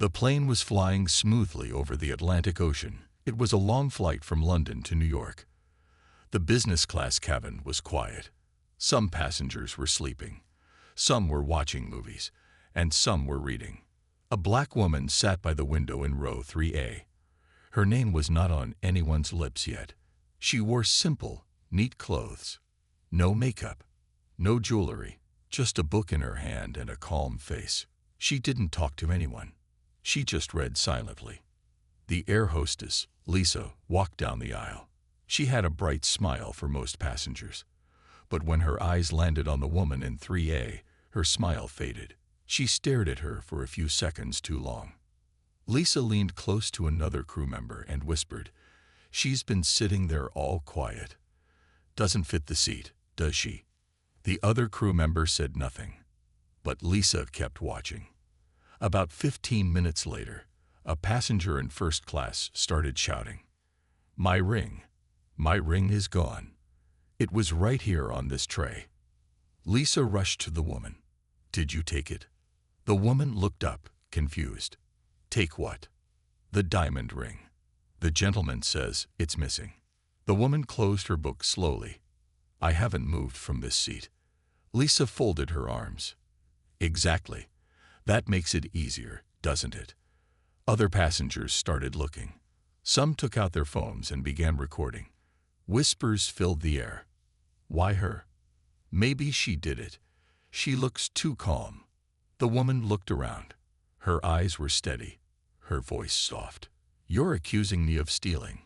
The plane was flying smoothly over the Atlantic Ocean. It was a long flight from London to New York. The business class cabin was quiet. Some passengers were sleeping. Some were watching movies, and some were reading. A black woman sat by the window in row 3A. Her name was not on anyone's lips yet. She wore simple, neat clothes. No makeup, no jewelry, just a book in her hand and a calm face. She didn't talk to anyone. She just read silently. The air hostess, Lisa, walked down the aisle. She had a bright smile for most passengers. But when her eyes landed on the woman in 3A, her smile faded. She stared at her for a few seconds too long. Lisa leaned close to another crew member and whispered, "She's been sitting there all quiet. Doesn't fit the seat, does she?" The other crew member said nothing. But Lisa kept watching. About 15 minutes later, a passenger in first class started shouting, "My ring! My ring is gone. It was right here on this tray." Lisa rushed to the woman. "Did you take it?" The woman looked up, confused. "Take what?" "The diamond ring. The gentleman says it's missing." The woman closed her book slowly. "I haven't moved from this seat." Lisa folded her arms. "Exactly. That makes it easier, doesn't it?" Other passengers started looking. Some took out their phones and began recording. Whispers filled the air. "Why her? Maybe she did it. She looks too calm." The woman looked around. Her eyes were steady, her voice soft. "You're accusing me of stealing."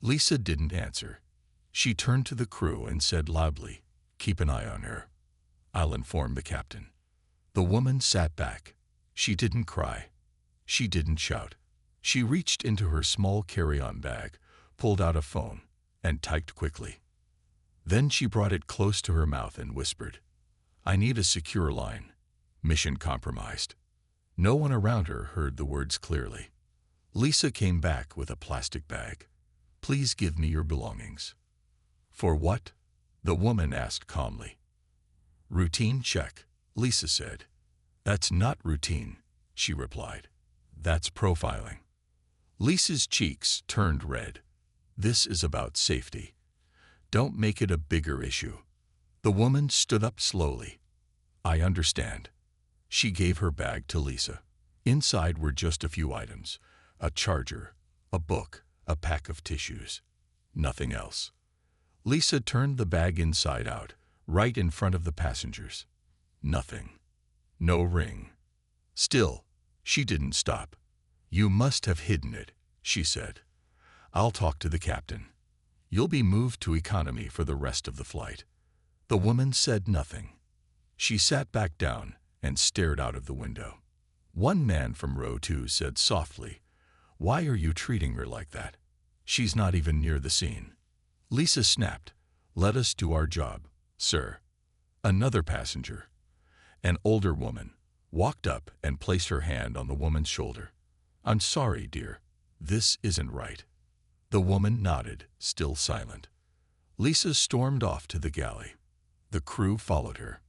Lisa didn't answer. She turned to the crew and said loudly, "Keep an eye on her. I'll inform the captain." The woman sat back. She didn't cry. She didn't shout. She reached into her small carry-on bag, pulled out a phone, and typed quickly. Then she brought it close to her mouth and whispered, "I need a secure line. Mission compromised." No one around her heard the words clearly. Lisa came back with a plastic bag. "Please give me your belongings." "For what?" the woman asked calmly. "Routine check," Lisa said. "That's not routine," she replied. "That's profiling." Lisa's cheeks turned red. "This is about safety. Don't make it a bigger issue." The woman stood up slowly. "I understand." She gave her bag to Lisa. Inside were just a few items: a charger, a book, a pack of tissues. Nothing else. Lisa turned the bag inside out, right in front of the passengers. Nothing. No ring. Still, she didn't stop. "You must have hidden it," she said. "I'll talk to the captain. You'll be moved to economy for the rest of the flight." The woman said nothing. She sat back down and stared out of the window. One man from row 2 said softly, "Why are you treating her like that? She's not even near the scene." Lisa snapped, "Let us do our job, sir." Another passenger, an older woman, walked up and placed her hand on the woman's shoulder. "I'm sorry, dear. This isn't right." The woman nodded, still silent. Lisa stormed off to the galley. The crew followed her.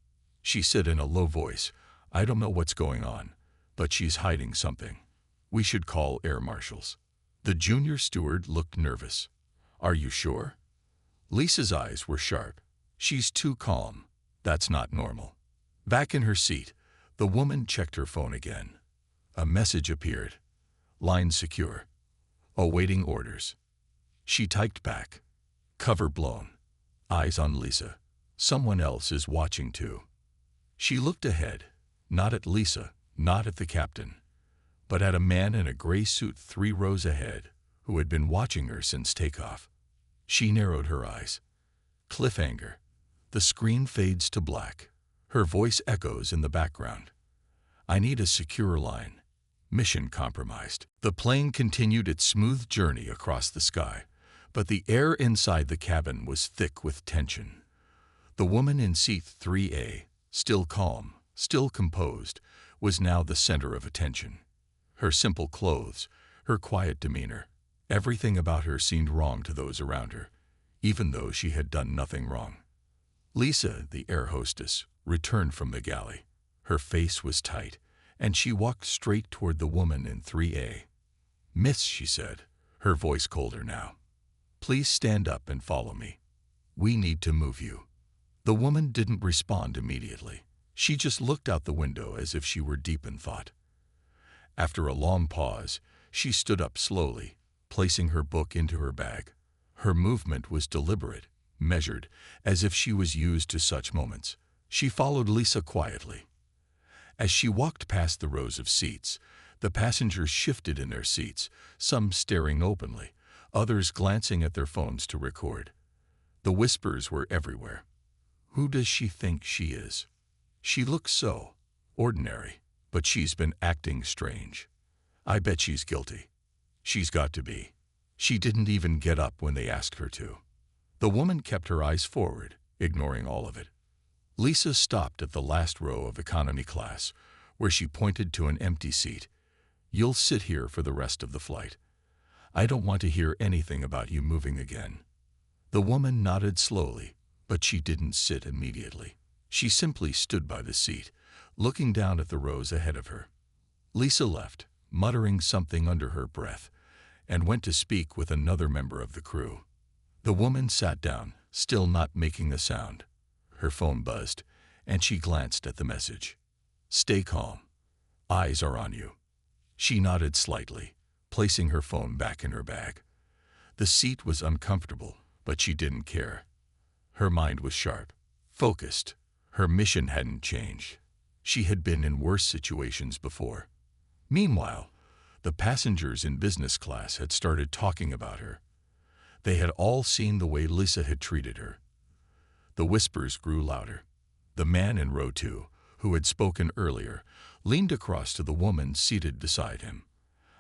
She said in a low voice, "I don't know what's going on, but she's hiding something. We should call air marshals." The junior steward looked nervous. "Are you sure?" Lisa's eyes were sharp. "She's too calm. That's not normal." Back in her seat, the woman checked her phone again. A message appeared. "Line secure. Awaiting orders." She typed back, "Cover blown. Eyes on Lisa. Someone else is watching too." She looked ahead, not at Lisa, not at the captain, but at a man in a gray suit 3 rows ahead, who had been watching her since takeoff. She narrowed her eyes. Cliffhanger. The screen fades to black. Her voice echoes in the background. "I need a secure line. Mission compromised." The plane continued its smooth journey across the sky, but the air inside the cabin was thick with tension. The woman in seat 3A, still calm, still composed, was now the center of attention. Her simple clothes, her quiet demeanor, everything about her seemed wrong to those around her, even though she had done nothing wrong. Lisa, the air hostess, returned from the galley. Her face was tight, and she walked straight toward the woman in 3A. "Miss," she said, her voice colder now, "please stand up and follow me. We need to move you." The woman didn't respond immediately. She just looked out the window as if she were deep in thought. After a long pause, she stood up slowly, placing her book into her bag. Her movement was deliberate, measured, as if she was used to such moments. She followed Lisa quietly. As she walked past the rows of seats, the passengers shifted in their seats, some staring openly, others glancing at their phones to record. The whispers were everywhere. "Who does she think she is? She looks so ordinary, but she's been acting strange. I bet she's guilty. She's got to be. She didn't even get up when they asked her to." The woman kept her eyes forward, ignoring all of it. Lisa stopped at the last row of economy class, where she pointed to an empty seat. "You'll sit here for the rest of the flight. I don't want to hear anything about you moving again." The woman nodded slowly, but she didn't sit immediately. She simply stood by the seat, looking down at the rows ahead of her. Lisa left, muttering something under her breath, and went to speak with another member of the crew. The woman sat down, still not making a sound. Her phone buzzed, and she glanced at the message. "Stay calm. Eyes are on you." She nodded slightly, placing her phone back in her bag. The seat was uncomfortable, but she didn't care. Her mind was sharp, focused. Her mission hadn't changed. She had been in worse situations before. Meanwhile, the passengers in business class had started talking about her. They had all seen the way Lisa had treated her. The whispers grew louder. The man in row 2, who had spoken earlier, leaned across to the woman seated beside him.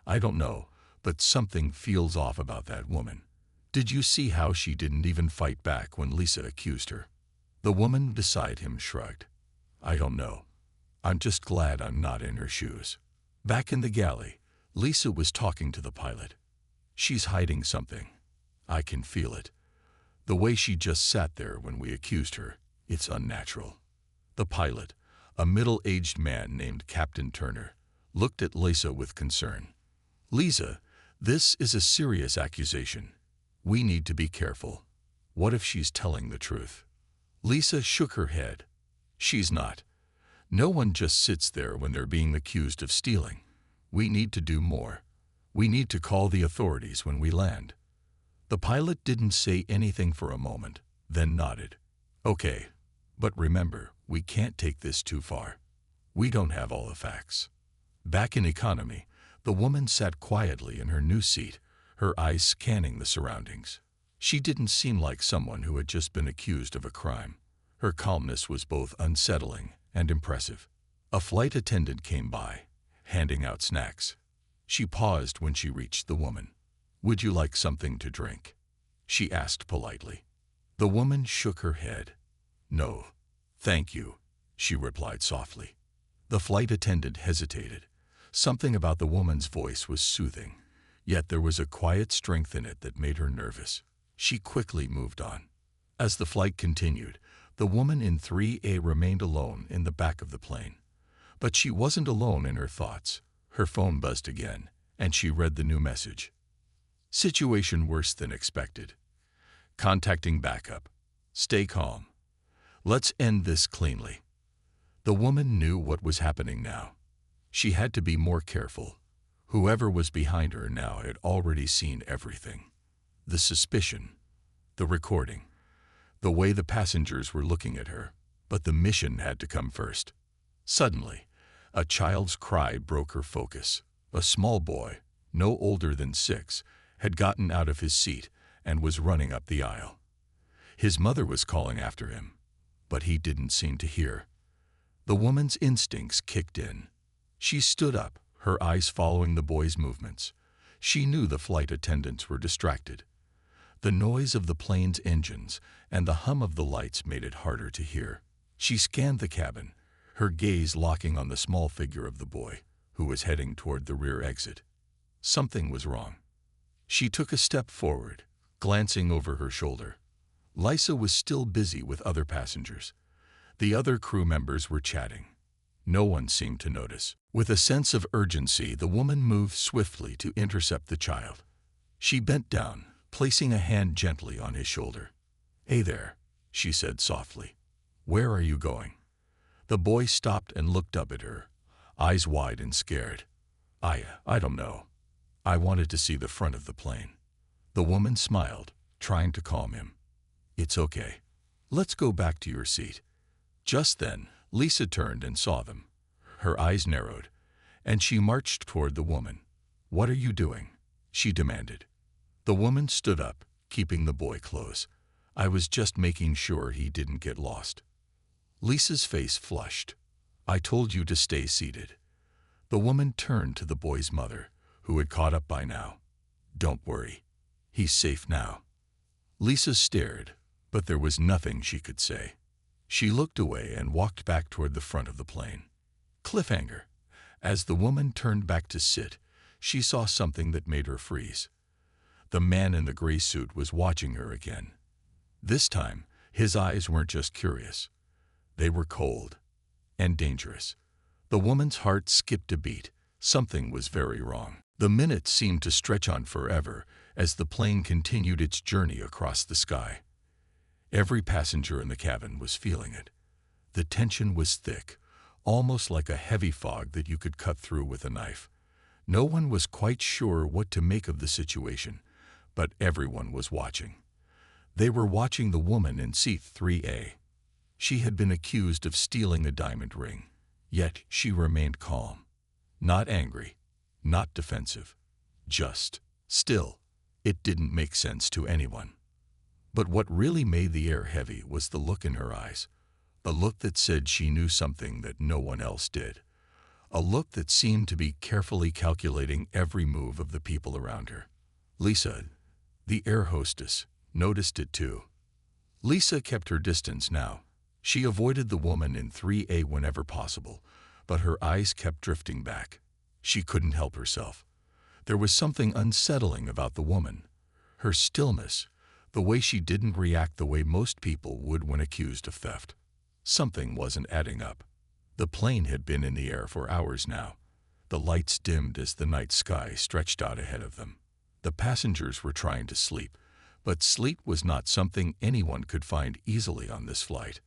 "I don't know, but something feels off about that woman. Did you see how she didn't even fight back when Lisa accused her?" The woman beside him shrugged. "I don't know. I'm just glad I'm not in her shoes." Back in the galley, Lisa was talking to the pilot. "She's hiding something. I can feel it. The way she just sat there when we accused her, it's unnatural." The pilot, a middle-aged man named Captain Turner, looked at Lisa with concern. "Lisa, this is a serious accusation. We need to be careful. What if she's telling the truth?" Lisa shook her head. "She's not. No one just sits there when they're being accused of stealing. We need to do more. We need to call the authorities when we land." The pilot didn't say anything for a moment, then nodded. "Okay, but remember, we can't take this too far. We don't have all the facts." Back in economy, the woman sat quietly in her new seat, her eyes scanning the surroundings. She didn't seem like someone who had just been accused of a crime. Her calmness was both unsettling and impressive. A flight attendant came by, handing out snacks. She paused when she reached the woman. "Would you like something to drink?" she asked politely. The woman shook her head. "No, thank you," she replied softly. The flight attendant hesitated. Something about the woman's voice was soothing, yet there was a quiet strength in it that made her nervous. She quickly moved on. As the flight continued, the woman in 3A remained alone in the back of the plane. But she wasn't alone in her thoughts. Her phone buzzed again, and she read the new message. "Situation worse than expected. Contacting backup. Stay calm. Let's end this cleanly." The woman knew what was happening now. She had to be more careful. Whoever was behind her now had already seen everything. The suspicion, the recording, the way the passengers were looking at her. But the mission had to come first. Suddenly, a child's cry broke her focus. A small boy, no older than 6, had gotten out of his seat and was running up the aisle. His mother was calling after him, but he didn't seem to hear. The woman's instincts kicked in. She stood up, her eyes following the boy's movements. She knew the flight attendants were distracted. The noise of the plane's engines and the hum of the lights made it harder to hear. She scanned the cabin, her gaze locking on the small figure of the boy, who was heading toward the rear exit. Something was wrong. She took a step forward, glancing over her shoulder. Lisa was still busy with other passengers. The other crew members were chatting. No one seemed to notice. With a sense of urgency, the woman moved swiftly to intercept the child. She bent down, placing a hand gently on his shoulder. "Hey there," she said softly. "Where are you going?" The boy stopped and looked up at her, eyes wide and scared. I don't know. I wanted to see the front of the plane." The woman smiled, trying to calm him. "It's okay. Let's go back to your seat." Just then, Lisa turned and saw them. Her eyes narrowed, and she marched toward the woman. "What are you doing?" she demanded. The woman stood up, keeping the boy close. "I was just making sure he didn't get lost." Lisa's face flushed. "I told you to stay seated." The woman turned to the boy's mother, who had caught up by now. "Don't worry. He's safe now." Lisa stared, but there was nothing she could say. She looked away and walked back toward the front of the plane. Cliffhanger. As the woman turned back to sit, she saw something that made her freeze. The man in the gray suit was watching her again. This time, his eyes weren't just curious. They were cold and dangerous. The woman's heart skipped a beat. Something was very wrong. The minutes seemed to stretch on forever as the plane continued its journey across the sky. Every passenger in the cabin was feeling it. The tension was thick, almost like a heavy fog that you could cut through with a knife. No one was quite sure what to make of the situation, but everyone was watching. They were watching the woman in seat 3A. She had been accused of stealing a diamond ring, yet she remained calm. Not angry, not defensive, just still. It didn't make sense to anyone. But what really made the air heavy was the look in her eyes, a look that said she knew something that no one else did, a look that seemed to be carefully calculating every move of the people around her. Lisa, the air hostess, noticed it too. Lisa kept her distance now. She avoided the woman in 3A whenever possible, but her eyes kept drifting back. She couldn't help herself. There was something unsettling about the woman. Her stillness, the way she didn't react the way most people would when accused of theft. Something wasn't adding up. The plane had been in the air for hours now. The lights dimmed as the night sky stretched out ahead of them. The passengers were trying to sleep, but sleep was not something anyone could find easily on this flight.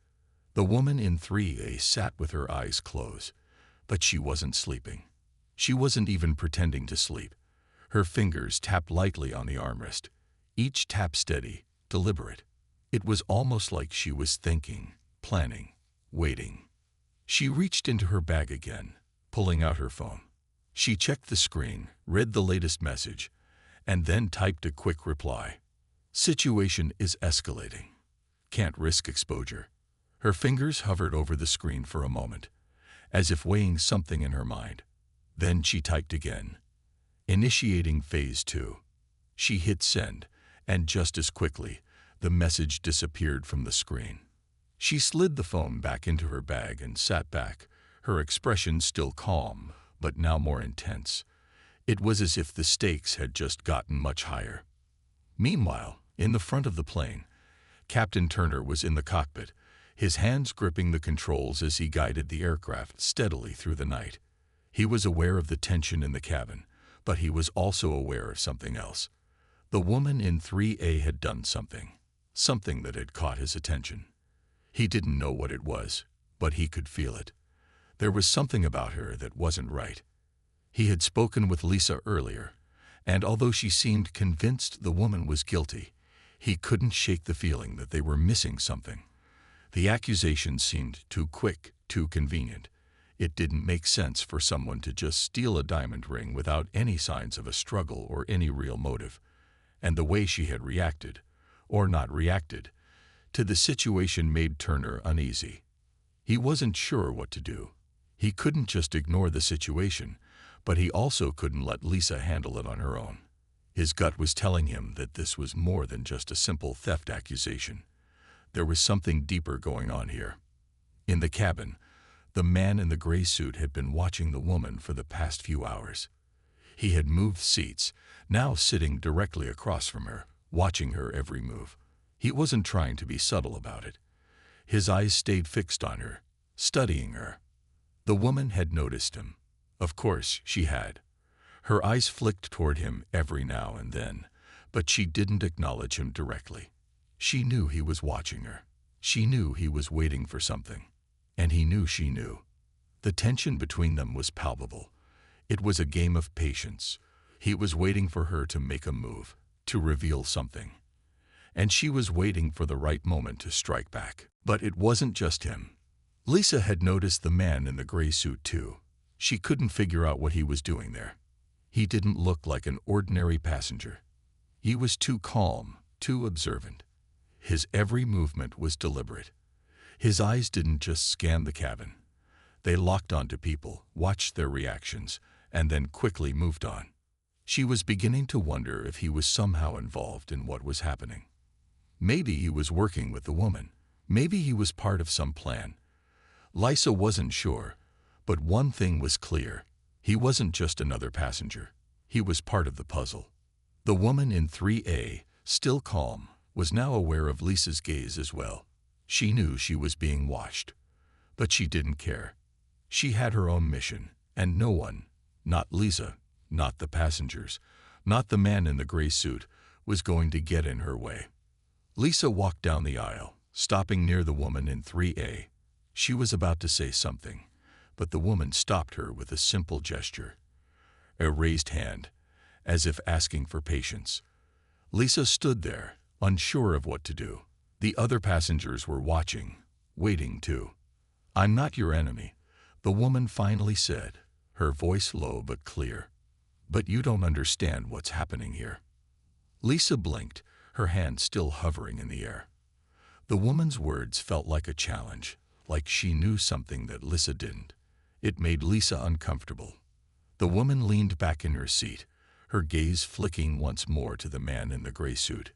The woman in 3A sat with her eyes closed, but she wasn't sleeping. She wasn't even pretending to sleep. Her fingers tapped lightly on the armrest, each tap steady, deliberate. It was almost like she was thinking, planning, waiting. She reached into her bag again, pulling out her phone. She checked the screen, read the latest message, and then typed a quick reply. "Situation is escalating. Can't risk exposure." Her fingers hovered over the screen for a moment, as if weighing something in her mind. Then she typed again. "Initiating phase 2. She hit send, and just as quickly, the message disappeared from the screen. She slid the phone back into her bag and sat back, her expression still calm, but now more intense. It was as if the stakes had just gotten much higher. Meanwhile, in the front of the plane, Captain Turner was in the cockpit, his hands gripping the controls as he guided the aircraft steadily through the night. He was aware of the tension in the cabin, but he was also aware of something else. The woman in 3A had done something that had caught his attention. He didn't know what it was, but he could feel it. There was something about her that wasn't right. He had spoken with Lisa earlier, and although she seemed convinced the woman was guilty, he couldn't shake the feeling that they were missing something. The accusations seemed too quick, too convenient. It didn't make sense for someone to just steal a diamond ring without any signs of a struggle or any real motive. And the way she had reacted, or not reacted, to the situation made Turner uneasy. He wasn't sure what to do. He couldn't just ignore the situation, but he also couldn't let Lisa handle it on her own. His gut was telling him that this was more than just a simple theft accusation. There was something deeper going on here. In the cabin, the man in the gray suit had been watching the woman for the past few hours. He had moved seats, now sitting directly across from her, watching her every move. He wasn't trying to be subtle about it. His eyes stayed fixed on her, studying her. The woman had noticed him. Of course, she had. Her eyes flicked toward him every now and then, but she didn't acknowledge him directly. She knew he was watching her. She knew he was waiting for something. And he knew she knew. The tension between them was palpable. It was a game of patience. He was waiting for her to make a move, to reveal something. And she was waiting for the right moment to strike back. But it wasn't just him. Lisa had noticed the man in the gray suit too. She couldn't figure out what he was doing there. He didn't look like an ordinary passenger. He was too calm, too observant. His every movement was deliberate. His eyes didn't just scan the cabin. They locked onto people, watched their reactions, and then quickly moved on. She was beginning to wonder if he was somehow involved in what was happening. Maybe he was working with the woman. Maybe he was part of some plan. Lisa wasn't sure, but one thing was clear. He wasn't just another passenger. He was part of the puzzle. The woman in 3A, still calm, was now aware of Lisa's gaze as well. She knew she was being watched, but she didn't care. She had her own mission, and no one, not Lisa, not the passengers, not the man in the gray suit, was going to get in her way. Lisa walked down the aisle, stopping near the woman in 3A. She was about to say something, but the woman stopped her with a simple gesture, a raised hand, as if asking for patience. Lisa stood there, unsure of what to do. The other passengers were watching, waiting too. "I'm not your enemy," the woman finally said, her voice low but clear. "But you don't understand what's happening here." Lisa blinked, her hand still hovering in the air. The woman's words felt like a challenge, like she knew something that Lisa didn't. It made Lisa uncomfortable. The woman leaned back in her seat, her gaze flicking once more to the man in the gray suit.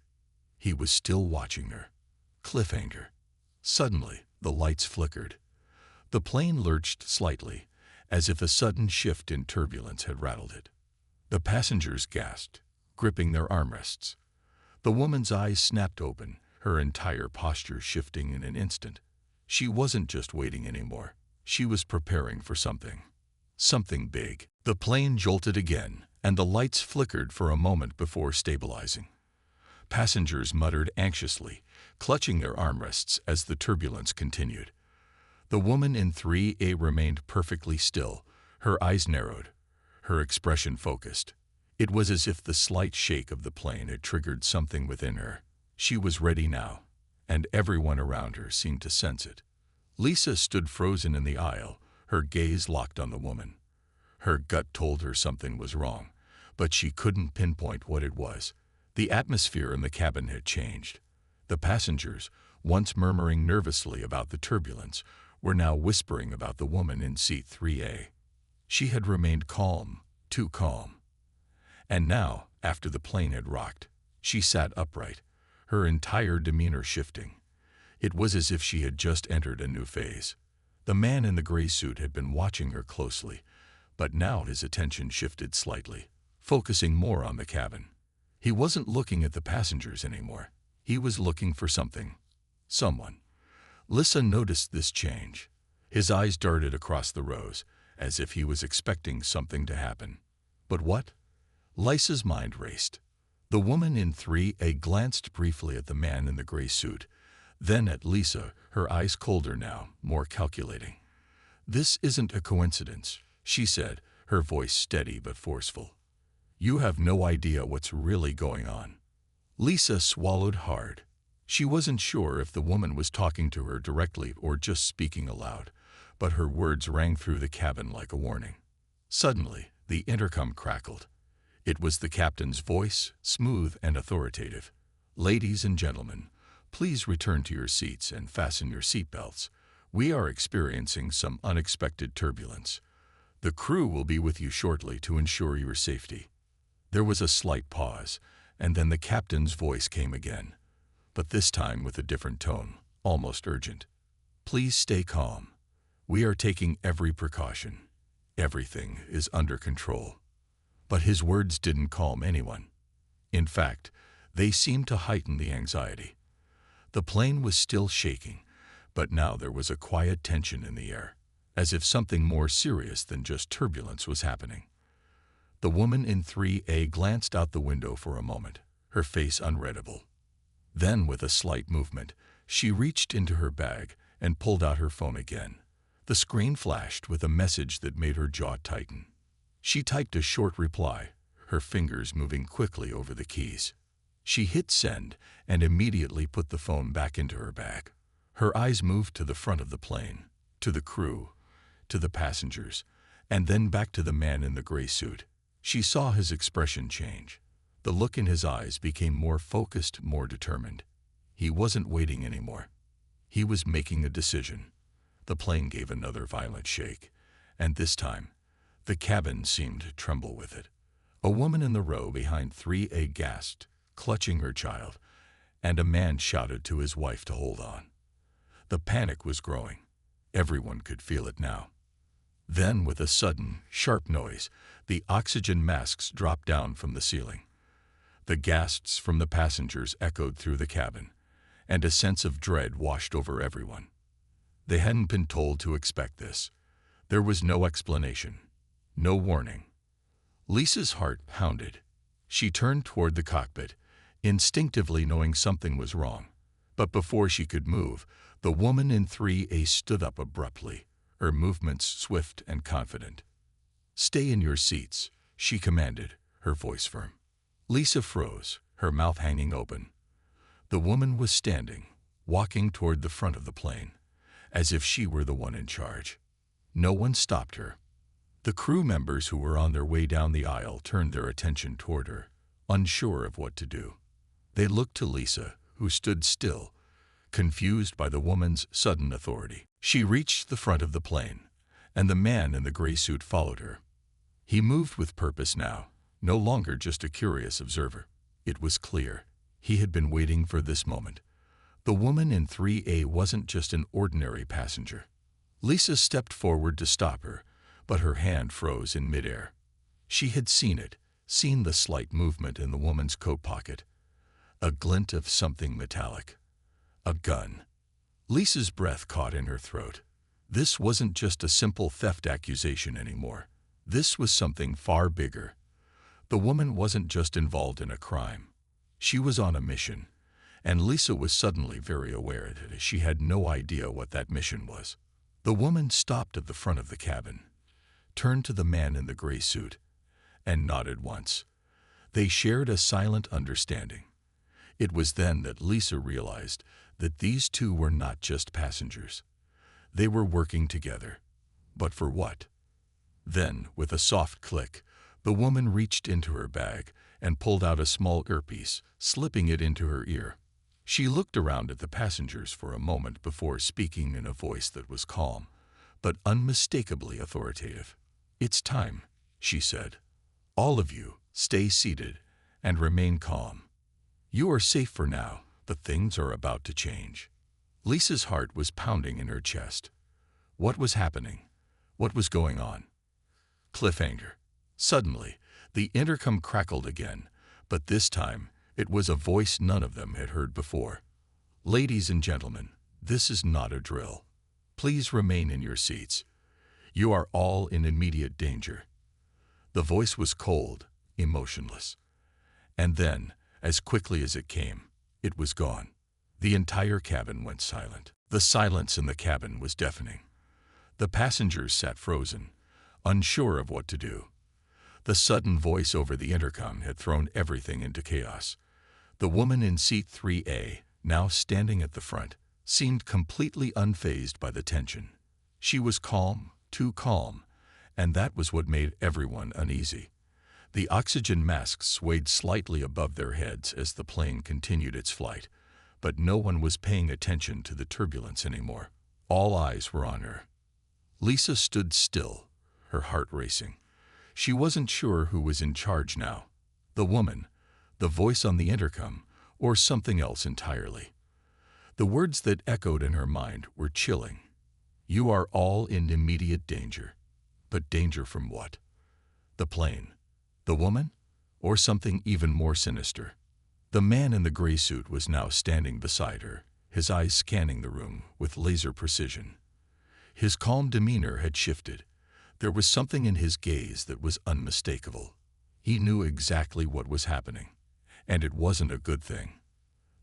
He was still watching her. Cliffhanger. Suddenly, the lights flickered. The plane lurched slightly, as if a sudden shift in turbulence had rattled it. The passengers gasped, gripping their armrests. The woman's eyes snapped open, her entire posture shifting in an instant. She wasn't just waiting anymore. She was preparing for something. Something big. The plane jolted again, and the lights flickered for a moment before stabilizing. Passengers muttered anxiously, clutching their armrests as the turbulence continued. The woman in 3A remained perfectly still, her eyes narrowed, her expression focused. It was as if the slight shake of the plane had triggered something within her. She was ready now, and everyone around her seemed to sense it. Lisa stood frozen in the aisle, her gaze locked on the woman. Her gut told her something was wrong, but she couldn't pinpoint what it was. The atmosphere in the cabin had changed. The passengers, once murmuring nervously about the turbulence, were now whispering about the woman in seat 3A. She had remained calm, too calm. And now, after the plane had rocked, she sat upright, her entire demeanor shifting. It was as if she had just entered a new phase. The man in the gray suit had been watching her closely, but now his attention shifted slightly, focusing more on the cabin. He wasn't looking at the passengers anymore. He was looking for something. Someone. Lisa noticed this change. His eyes darted across the rows, as if he was expecting something to happen. But what? Lisa's mind raced. The woman in 3A glanced briefly at the man in the gray suit, then at Lisa, her eyes colder now, more calculating. "This isn't a coincidence," she said, her voice steady but forceful. "You have no idea what's really going on." Lisa swallowed hard. She wasn't sure if the woman was talking to her directly or just speaking aloud, but her words rang through the cabin like a warning. Suddenly, the intercom crackled. It was the captain's voice, smooth and authoritative. "Ladies and gentlemen, please return to your seats and fasten your seatbelts. We are experiencing some unexpected turbulence. The crew will be with you shortly to ensure your safety." There was a slight pause, and then the captain's voice came again, but this time with a different tone, almost urgent. "Please stay calm. We are taking every precaution. Everything is under control." But his words didn't calm anyone. In fact, they seemed to heighten the anxiety. The plane was still shaking, but now there was a quiet tension in the air, as if something more serious than just turbulence was happening. The woman in 3A glanced out the window for a moment, her face unreadable. Then, with a slight movement, she reached into her bag and pulled out her phone again. The screen flashed with a message that made her jaw tighten. She typed a short reply, her fingers moving quickly over the keys. She hit send and immediately put the phone back into her bag. Her eyes moved to the front of the plane, to the crew, to the passengers, and then back to the man in the gray suit. She saw his expression change. The look in his eyes became more focused, more determined. He wasn't waiting anymore. He was making a decision. The plane gave another violent shake, and this time, the cabin seemed to tremble with it. A woman in the row behind 3A gasped, clutching her child, and a man shouted to his wife to hold on. The panic was growing. Everyone could feel it now. Then, with a sudden, sharp noise, the oxygen masks dropped down from the ceiling. The gasps from the passengers echoed through the cabin, and a sense of dread washed over everyone. They hadn't been told to expect this. There was no explanation, no warning. Lisa's heart pounded. She turned toward the cockpit, instinctively knowing something was wrong. But before she could move, the woman in 3A stood up abruptly, her movements swift and confident. "Stay in your seats," she commanded, her voice firm. Lisa froze, her mouth hanging open. The woman was standing, walking toward the front of the plane, as if she were the one in charge. No one stopped her. The crew members who were on their way down the aisle turned their attention toward her, unsure of what to do. They looked to Lisa, who stood still, confused by the woman's sudden authority. She reached the front of the plane, and the man in the gray suit followed her. He moved with purpose now, no longer just a curious observer. It was clear. He had been waiting for this moment. The woman in 3A wasn't just an ordinary passenger. Lisa stepped forward to stop her, but her hand froze in midair. She had seen it, seen the slight movement in the woman's coat pocket. A glint of something metallic. A gun. Lisa's breath caught in her throat. This wasn't just a simple theft accusation anymore. This was something far bigger. The woman wasn't just involved in a crime. She was on a mission, and Lisa was suddenly very aware that she had no idea what that mission was. The woman stopped at the front of the cabin, turned to the man in the gray suit, and nodded once. They shared a silent understanding. It was then that Lisa realized that these two were not just passengers. They were working together. But for what? Then, with a soft click, the woman reached into her bag and pulled out a small earpiece, slipping it into her ear. She looked around at the passengers for a moment before speaking in a voice that was calm, but unmistakably authoritative. "It's time," she said. "All of you, stay seated and remain calm. You are safe for now, but things are about to change." Lisa's heart was pounding in her chest. What was happening? What was going on? Cliffhanger. Suddenly, the intercom crackled again, but this time it was a voice none of them had heard before. "Ladies and gentlemen, this is not a drill. Please remain in your seats. You are all in immediate danger." The voice was cold, emotionless. And then, as quickly as it came, it was gone. The entire cabin went silent. The silence in the cabin was deafening. The passengers sat frozen, unsure of what to do. The sudden voice over the intercom had thrown everything into chaos. The woman in seat 3A, now standing at the front, seemed completely unfazed by the tension. She was calm, too calm, and that was what made everyone uneasy. The oxygen masks swayed slightly above their heads as the plane continued its flight, but no one was paying attention to the turbulence anymore. All eyes were on her. Lisa stood still, her heart racing. She wasn't sure who was in charge now, the woman, the voice on the intercom, or something else entirely. The words that echoed in her mind were chilling. You are all in immediate danger. But danger from what? The plane? The woman? Or something even more sinister? The man in the gray suit was now standing beside her, his eyes scanning the room with laser precision. His calm demeanor had shifted. There was something in his gaze that was unmistakable. He knew exactly what was happening, and it wasn't a good thing.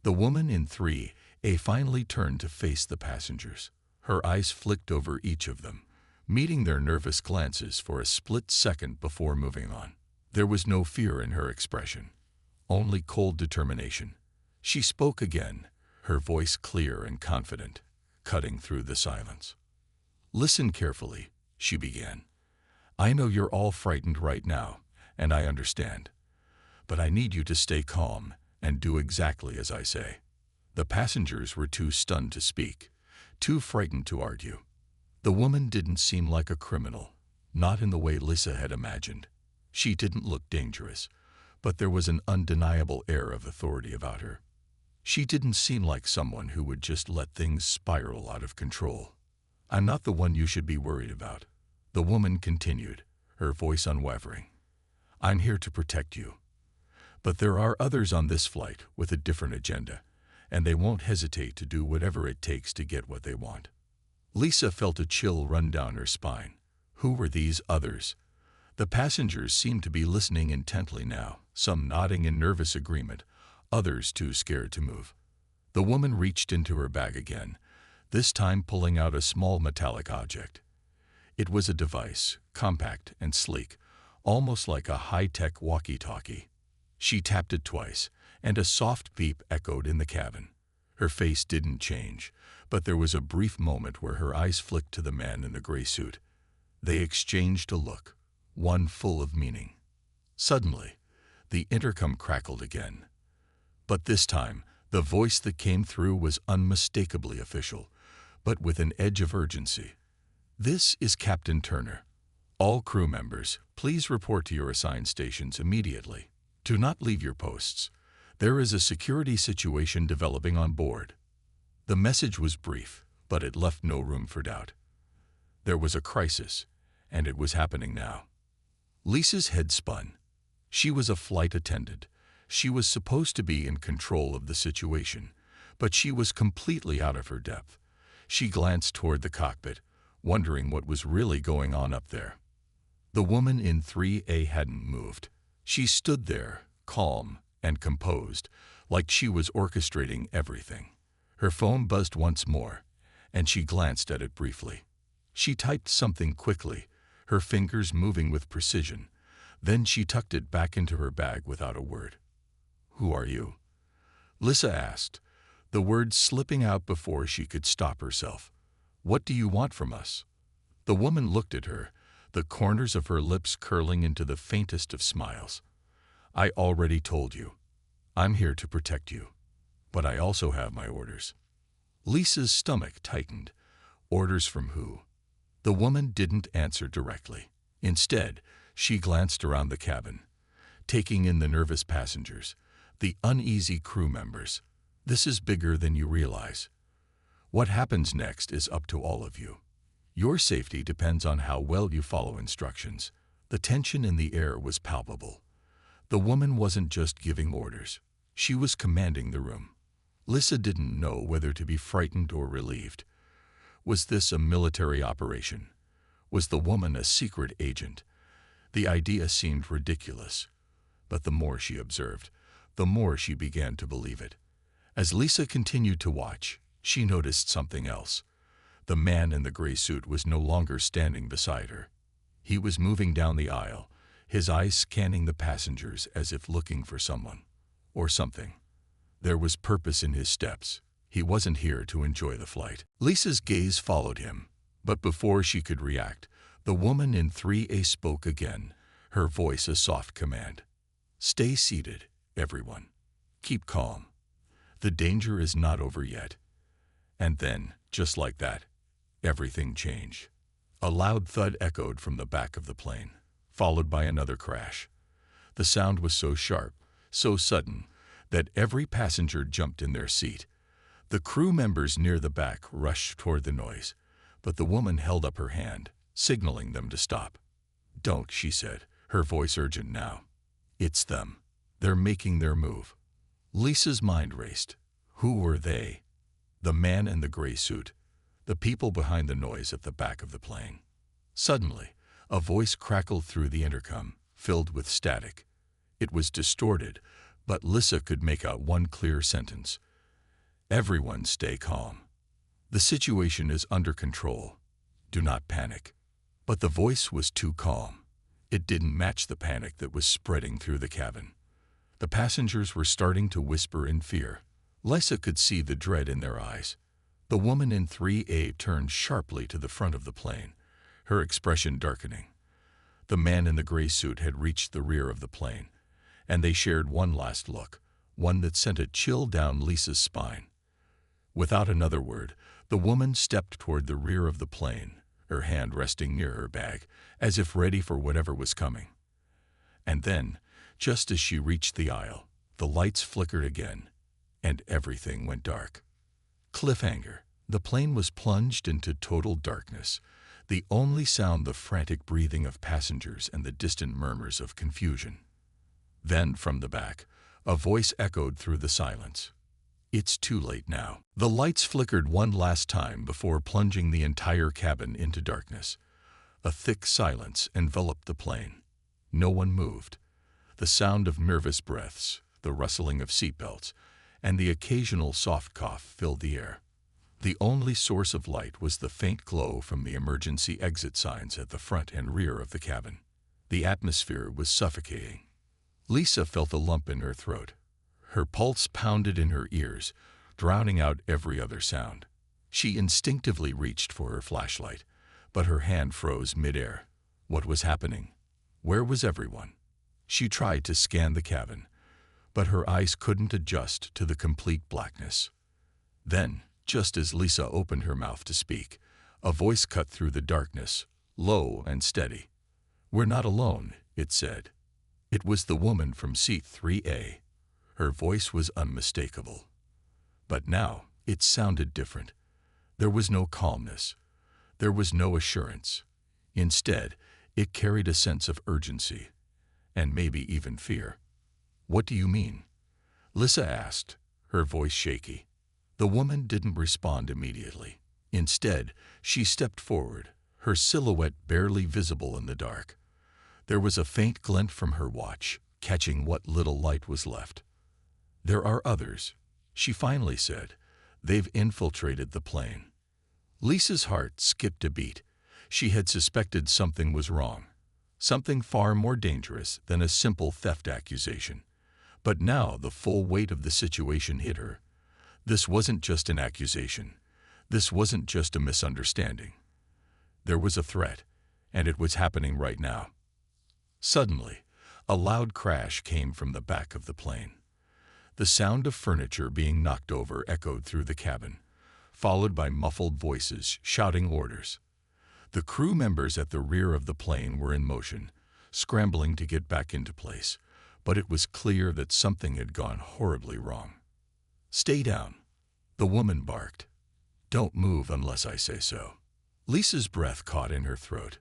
The woman in 3A finally turned to face the passengers. Her eyes flicked over each of them, meeting their nervous glances for a split second before moving on. There was no fear in her expression, only cold determination. She spoke again, her voice clear and confident, cutting through the silence. "Listen carefully," she began. "I know you're all frightened right now, and I understand. But I need you to stay calm and do exactly as I say." The passengers were too stunned to speak, too frightened to argue. The woman didn't seem like a criminal, not in the way Lisa had imagined. She didn't look dangerous, but there was an undeniable air of authority about her. She didn't seem like someone who would just let things spiral out of control. "I'm not the one you should be worried about," the woman continued, her voice unwavering. "I'm here to protect you. But there are others on this flight with a different agenda, and they won't hesitate to do whatever it takes to get what they want." Lisa felt a chill run down her spine. Who were these others? The passengers seemed to be listening intently now, some nodding in nervous agreement, others too scared to move. The woman reached into her bag again, this time pulling out a small metallic object. It was a device, compact and sleek, almost like a high-tech walkie-talkie. She tapped it twice, and a soft beep echoed in the cabin. Her face didn't change, but there was a brief moment where her eyes flicked to the man in the gray suit. They exchanged a look, one full of meaning. Suddenly, the intercom crackled again. But this time, the voice that came through was unmistakably official, but with an edge of urgency. "This is Captain Turner. All crew members, please report to your assigned stations immediately. Do not leave your posts. There is a security situation developing on board." The message was brief, but it left no room for doubt. There was a crisis, and it was happening now. Lisa's head spun. She was a flight attendant. She was supposed to be in control of the situation, but she was completely out of her depth. She glanced toward the cockpit, wondering what was really going on up there. The woman in 3A hadn't moved. She stood there, calm and composed, like she was orchestrating everything. Her phone buzzed once more, and she glanced at it briefly. She typed something quickly, her fingers moving with precision. Then she tucked it back into her bag without a word. "Who are you?" Lisa asked, the words slipping out before she could stop herself. "What do you want from us?" The woman looked at her, the corners of her lips curling into the faintest of smiles. "I already told you. I'm here to protect you. But I also have my orders." Lisa's stomach tightened. Orders from who? The woman didn't answer directly. Instead, she glanced around the cabin, taking in the nervous passengers, the uneasy crew members. "This is bigger than you realize. What happens next is up to all of you. Your safety depends on how well you follow instructions." The tension in the air was palpable. The woman wasn't just giving orders. She was commanding the room. Lisa didn't know whether to be frightened or relieved. Was this a military operation? Was the woman a secret agent? The idea seemed ridiculous. But the more she observed, the more she began to believe it. As Lisa continued to watch, she noticed something else. The man in the gray suit was no longer standing beside her. He was moving down the aisle, his eyes scanning the passengers as if looking for someone or something. There was purpose in his steps. He wasn't here to enjoy the flight. Lisa's gaze followed him, but before she could react, the woman in 3A spoke again, her voice a soft command. "Stay seated, everyone. Keep calm. The danger is not over yet." And then, just like that, everything changed. A loud thud echoed from the back of the plane, followed by another crash. The sound was so sharp, so sudden, that every passenger jumped in their seat. The crew members near the back rushed toward the noise, but the woman held up her hand, signaling them to stop. "Don't," she said, her voice urgent now. "It's them. They're making their move." Lisa's mind raced. Who were they? The man in the gray suit, the people behind the noise at the back of the plane. Suddenly, a voice crackled through the intercom, filled with static. It was distorted, but Lisa could make out one clear sentence. "Everyone stay calm. The situation is under control. Do not panic." But the voice was too calm. It didn't match the panic that was spreading through the cabin. The passengers were starting to whisper in fear. Lisa could see the dread in their eyes. The woman in 3A turned sharply to the front of the plane, her expression darkening. The man in the gray suit had reached the rear of the plane, and they shared one last look, one that sent a chill down Lisa's spine. Without another word, the woman stepped toward the rear of the plane, her hand resting near her bag, as if ready for whatever was coming. And then, just as she reached the aisle, the lights flickered again, and everything went dark. Cliffhanger. The plane was plunged into total darkness, the only sound the frantic breathing of passengers and the distant murmurs of confusion. Then, from the back, a voice echoed through the silence. "It's too late now." The lights flickered one last time before plunging the entire cabin into darkness. A thick silence enveloped the plane. No one moved. The sound of nervous breaths, the rustling of seatbelts, and the occasional soft cough filled the air. The only source of light was the faint glow from the emergency exit signs at the front and rear of the cabin. The atmosphere was suffocating. Lisa felt a lump in her throat. Her pulse pounded in her ears, drowning out every other sound. She instinctively reached for her flashlight, but her hand froze midair. What was happening? Where was everyone? She tried to scan the cabin, but her eyes couldn't adjust to the complete blackness. Then, just as Lisa opened her mouth to speak, a voice cut through the darkness, low and steady. "We're not alone," it said. It was the woman from seat 3A. Her voice was unmistakable. But now, it sounded different. There was no calmness. There was no assurance. Instead, it carried a sense of urgency, and maybe even fear. "What do you mean?" Lisa asked, her voice shaky. The woman didn't respond immediately. Instead, she stepped forward, her silhouette barely visible in the dark. There was a faint glint from her watch, catching what little light was left. "There are others," she finally said. "They've infiltrated the plane." Lisa's heart skipped a beat. She had suspected something was wrong, something far more dangerous than a simple theft accusation. But now the full weight of the situation hit her. This wasn't just an accusation. This wasn't just a misunderstanding. There was a threat, and it was happening right now. Suddenly, a loud crash came from the back of the plane. The sound of furniture being knocked over echoed through the cabin, followed by muffled voices shouting orders. The crew members at the rear of the plane were in motion, scrambling to get back into place, but it was clear that something had gone horribly wrong. "Stay down," the woman barked. "Don't move unless I say so." Lisa's breath caught in her throat.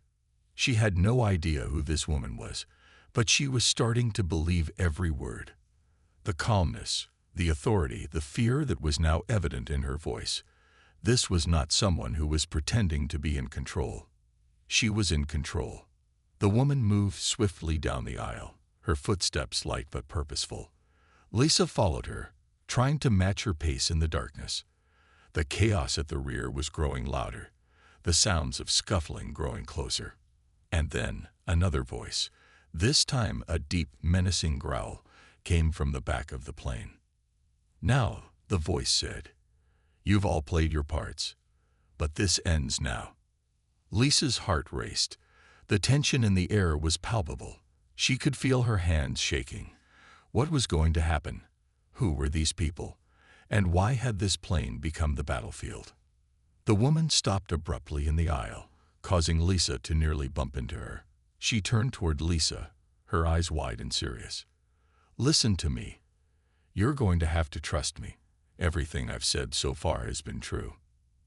She had no idea who this woman was, but she was starting to believe every word. The calmness, the authority, the fear that was now evident in her voice. This was not someone who was pretending to be in control. She was in control. The woman moved swiftly down the aisle, her footsteps light but purposeful. Lisa followed her, trying to match her pace in the darkness. The chaos at the rear was growing louder, the sounds of scuffling growing closer. And then another voice, this time a deep, menacing growl, came from the back of the plane. "Now," the voice said, "you've all played your parts, but this ends now." Lisa's heart raced. The tension in the air was palpable. She could feel her hands shaking. What was going to happen? Who were these people? And why had this plane become the battlefield? The woman stopped abruptly in the aisle, causing Lisa to nearly bump into her. She turned toward Lisa, her eyes wide and serious. "Listen to me. You're going to have to trust me. Everything I've said so far has been true.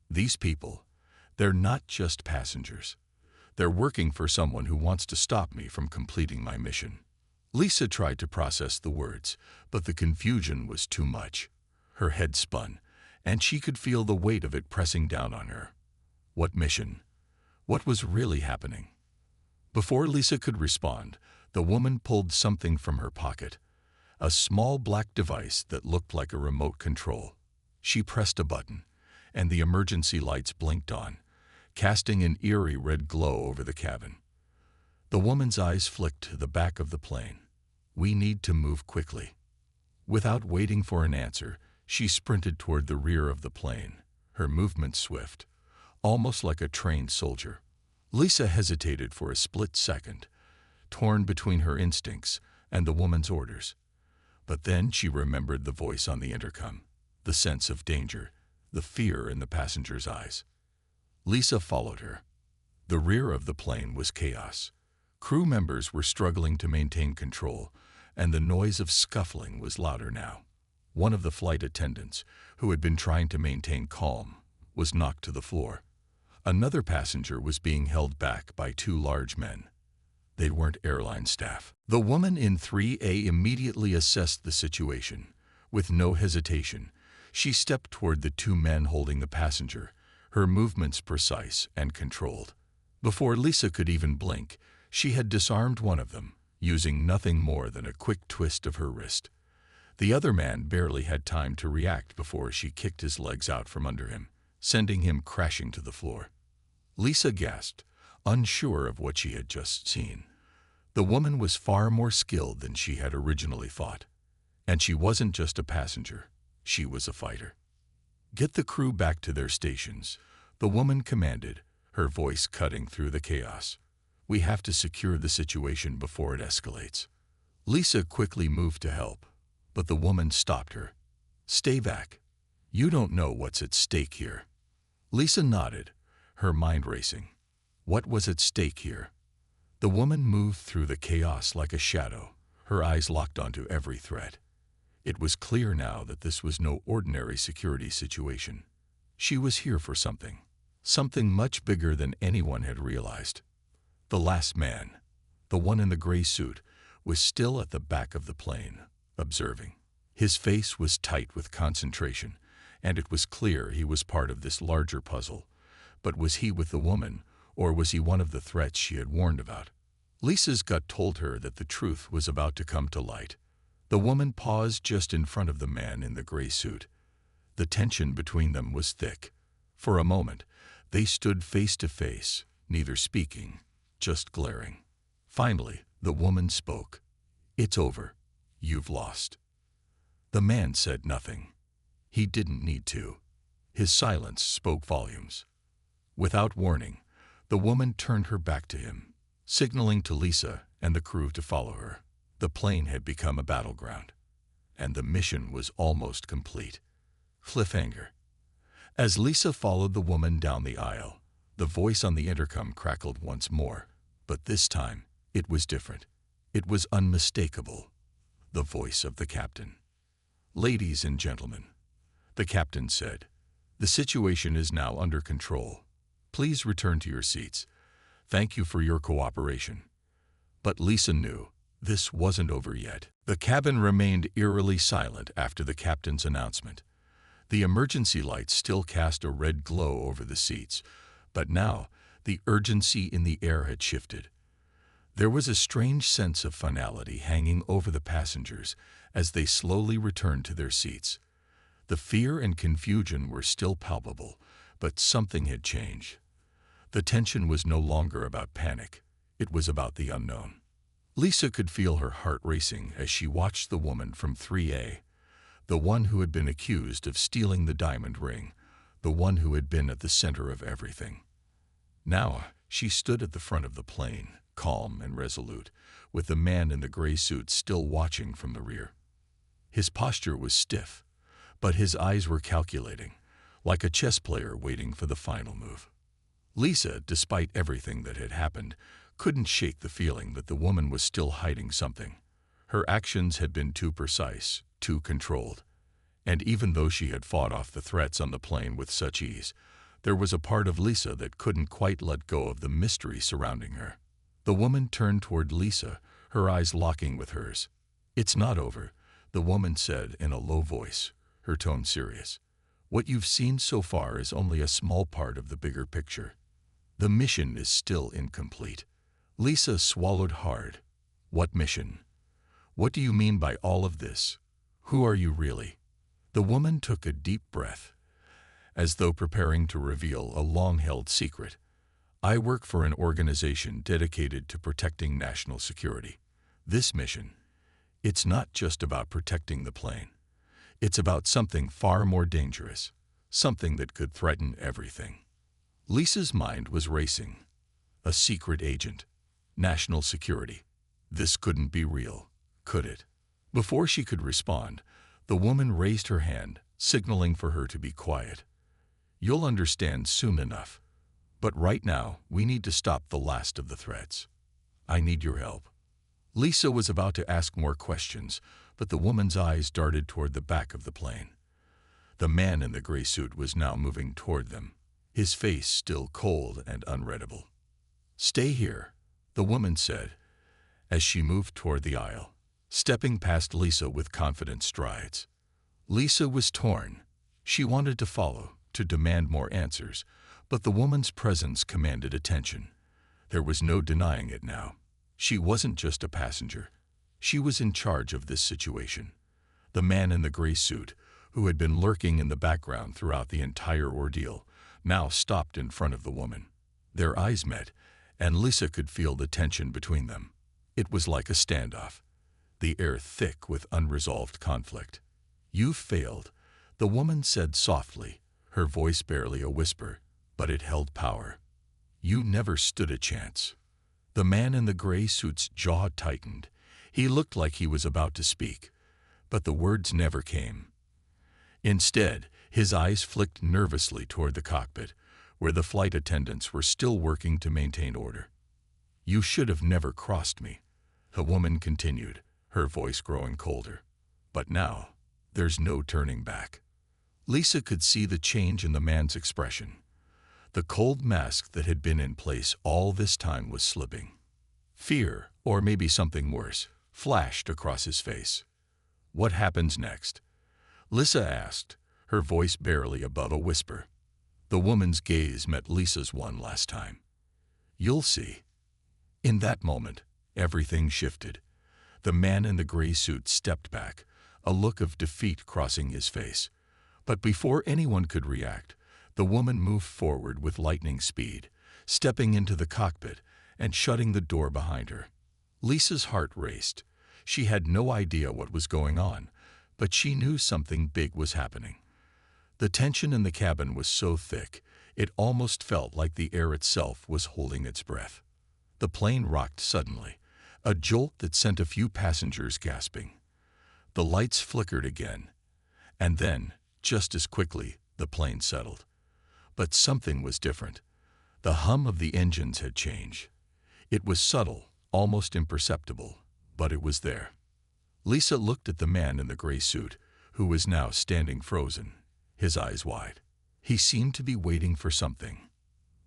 These people, they're not just passengers. They're working for someone who wants to stop me from completing my mission." Lisa tried to process the words, but the confusion was too much. Her head spun, and she could feel the weight of it pressing down on her. What mission? What was really happening? Before Lisa could respond, the woman pulled something from her pocket, a small black device that looked like a remote control. She pressed a button, and the emergency lights blinked on, casting an eerie red glow over the cabin. The woman's eyes flicked to the back of the plane. "We need to move quickly." Without waiting for an answer, she sprinted toward the rear of the plane, her movement swift, almost like a trained soldier. Lisa hesitated for a split second, torn between her instincts and the woman's orders. But then she remembered the voice on the intercom, the sense of danger, the fear in the passenger's eyes. Lisa followed her. The rear of the plane was chaos. Crew members were struggling to maintain control, and the noise of scuffling was louder now. One of the flight attendants, who had been trying to maintain calm, was knocked to the floor. Another passenger was being held back by two large men. They weren't airline staff. The woman in 3A immediately assessed the situation. With no hesitation, she stepped toward the two men holding the passenger, her movements precise and controlled. Before Lisa could even blink, she had disarmed one of them, using nothing more than a quick twist of her wrist. The other man barely had time to react before she kicked his legs out from under him, sending him crashing to the floor. Lisa gasped, unsure of what she had just seen. The woman was far more skilled than she had originally thought. And she wasn't just a passenger, she was a fighter. "Get the crew back to their stations," the woman commanded, her voice cutting through the chaos. "We have to secure the situation before it escalates." Lisa quickly moved to help, but the woman stopped her. "Stay back. You don't know what's at stake here." Lisa nodded, her mind racing. What was at stake here? The woman moved through the chaos like a shadow, her eyes locked onto every threat. It was clear now that this was no ordinary security situation. She was here for something much bigger than anyone had realized. The last man, the one in the gray suit, was still at the back of the plane, observing. His face was tight with concentration, and it was clear he was part of this larger puzzle. But was he with the woman, or was he one of the threats she had warned about? Lisa's gut told her that the truth was about to come to light. The woman paused just in front of the man in the gray suit. The tension between them was thick. For a moment, they stood face to face, neither speaking, just glaring. Finally, the woman spoke. "It's over. You've lost." The man said nothing. He didn't need to. His silence spoke volumes. Without warning, the woman turned her back to him, signaling to Lisa and the crew to follow her. The plane had become a battleground, and the mission was almost complete. Cliffhanger. As Lisa followed the woman down the aisle, the voice on the intercom crackled once more, but this time it was different. It was unmistakable. The voice of the captain. "Ladies and gentlemen," the captain said, "the situation is now under control. Please return to your seats. Thank you for your cooperation." But Lisa knew this wasn't over yet. The cabin remained eerily silent after the captain's announcement. The emergency lights still cast a red glow over the seats, but now the urgency in the air had shifted. There was a strange sense of finality hanging over the passengers as they slowly returned to their seats. The fear and confusion were still palpable, but something had changed. The tension was no longer about panic. It was about the unknown. Lisa could feel her heart racing as she watched the woman from 3A, the one who had been accused of stealing the diamond ring, the one who had been at the center of everything. Now she stood at the front of the plane, calm and resolute, with the man in the gray suit still watching from the rear. His posture was stiff, but his eyes were calculating, like a chess player waiting for the final move. Lisa, despite everything that had happened, couldn't shake the feeling that the woman was still hiding something. Her actions had been too precise, too controlled. And even though she had fought off the threats on the plane with such ease, there was a part of Lisa that couldn't quite let go of the mystery surrounding her. The woman turned toward Lisa, her eyes locking with hers. "It's not over," the woman said in a low voice, her tone serious. What you've seen so far is only a small part of the bigger picture. The mission is still incomplete. Lisa swallowed hard. What mission? What do you mean by all of this? Who are you really? The woman took a deep breath, as though preparing to reveal a long-held secret. I work for an organization dedicated to protecting national security. This mission, it's not just about protecting the plane. It's about something far more dangerous, something that could threaten everything. Lisa's mind was racing. A secret agent. National security. This couldn't be real, could it? Before she could respond, the woman raised her hand, signaling for her to be quiet. You'll understand soon enough. But right now, we need to stop the last of the threats. I need your help. Lisa was about to ask more questions, but the woman's eyes darted toward the back of the plane. The man in the gray suit was now moving toward them, his face still cold and unreadable. Stay here, the woman said, as she moved toward the aisle, stepping past Lisa with confident strides. Lisa was torn. She wanted to follow, to demand more answers, but the woman's presence commanded attention. There was no denying it now. She wasn't just a passenger. She was in charge of this situation. The man in the gray suit, who had been lurking in the background throughout the entire ordeal, now stopped in front of the woman. Their eyes met, and Lisa could feel the tension between them. It was like a standoff, the air thick with unresolved conflict. "You've failed," the woman said softly, her voice barely a whisper, but it held power. "You never stood a chance." The man in the gray suit's jaw tightened. He looked like he was about to speak, but the words never came. Instead, his eyes flicked nervously toward the cockpit, where the flight attendants were still working to maintain order. "You should have never crossed me," the woman continued, her voice growing colder. "But now, there's no turning back." Lisa could see the change in the man's expression. The cold mask that had been in place all this time was slipping. Fear, or maybe something worse, flashed across his face. "What happens next?" Lisa asked, her voice barely above a whisper. The woman's gaze met Lisa's one last time. "You'll see." In that moment, everything shifted. The man in the gray suit stepped back, a look of defeat crossing his face. But before anyone could react, the woman moved forward with lightning speed, stepping into the cockpit and shutting the door behind her. Lisa's heart raced. She had no idea what was going on, but she knew something big was happening. The tension in the cabin was so thick, it almost felt like the air itself was holding its breath. The plane rocked suddenly, a jolt that sent a few passengers gasping. The lights flickered again, and then, just as quickly, the plane settled. But something was different. The hum of the engines had changed. It was subtle, almost imperceptible, but it was there. Lisa looked at the man in the gray suit, who was now standing frozen, his eyes wide. He seemed to be waiting for something.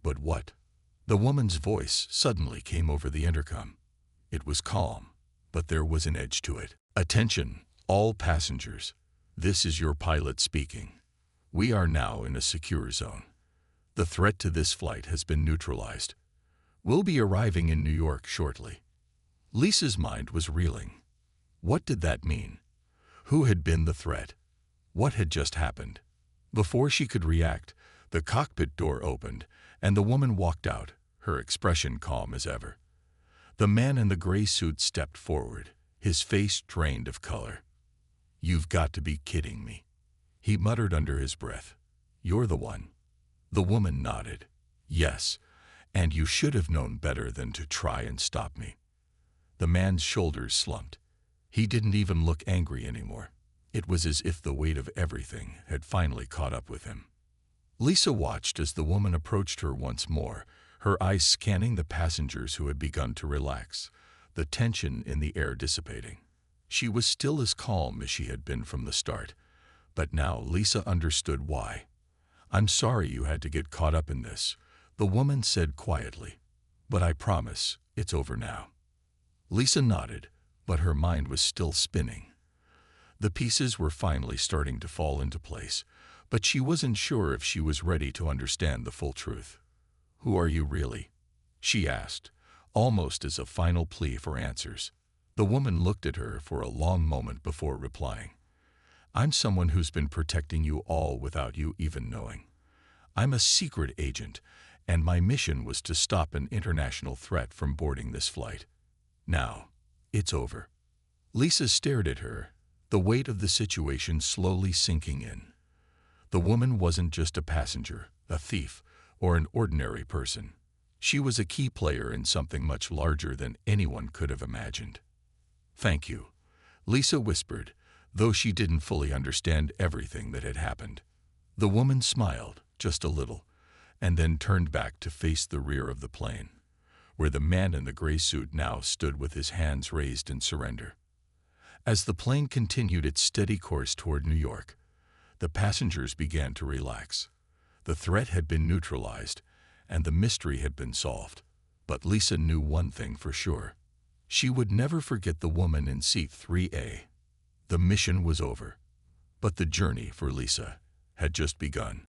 But what? The woman's voice suddenly came over the intercom. It was calm, but there was an edge to it. "Attention, all passengers. This is your pilot speaking. We are now in a secure zone. The threat to this flight has been neutralized. We'll be arriving in New York shortly." Lisa's mind was reeling. What did that mean? Who had been the threat? What had just happened? Before she could react, the cockpit door opened, and the woman walked out, her expression calm as ever. The man in the gray suit stepped forward, his face drained of color. "You've got to be kidding me," he muttered under his breath. "You're the one." The woman nodded. "Yes, and you should have known better than to try and stop me." The man's shoulders slumped. He didn't even look angry anymore. It was as if the weight of everything had finally caught up with him. Lisa watched as the woman approached her once more, her eyes scanning the passengers who had begun to relax, the tension in the air dissipating. She was still as calm as she had been from the start, but now Lisa understood why. "I'm sorry you had to get caught up in this," the woman said quietly, "but I promise it's over now." Lisa nodded, but her mind was still spinning. The pieces were finally starting to fall into place, But she wasn't sure if she was ready to understand the full truth. "Who are you really?" she asked, almost as a final plea for answers. The woman looked at her for a long moment before replying. "I'm someone who's been protecting you all without you even knowing. I'm a secret agent, and my mission was to stop an international threat from boarding this flight. Now, it's over." Lisa stared at her, the weight of the situation slowly sinking in. The woman wasn't just a passenger, a thief, or an ordinary person. She was a key player in something much larger than anyone could have imagined. "Thank you," Lisa whispered, though she didn't fully understand everything that had happened. The woman smiled, just a little, and then turned back to face the rear of the plane, where the man in the gray suit now stood with his hands raised in surrender. As the plane continued its steady course toward New York, the passengers began to relax. The threat had been neutralized, and the mystery had been solved. But Lisa knew one thing for sure. She would never forget the woman in seat 3A. The mission was over, but the journey for Lisa had just begun.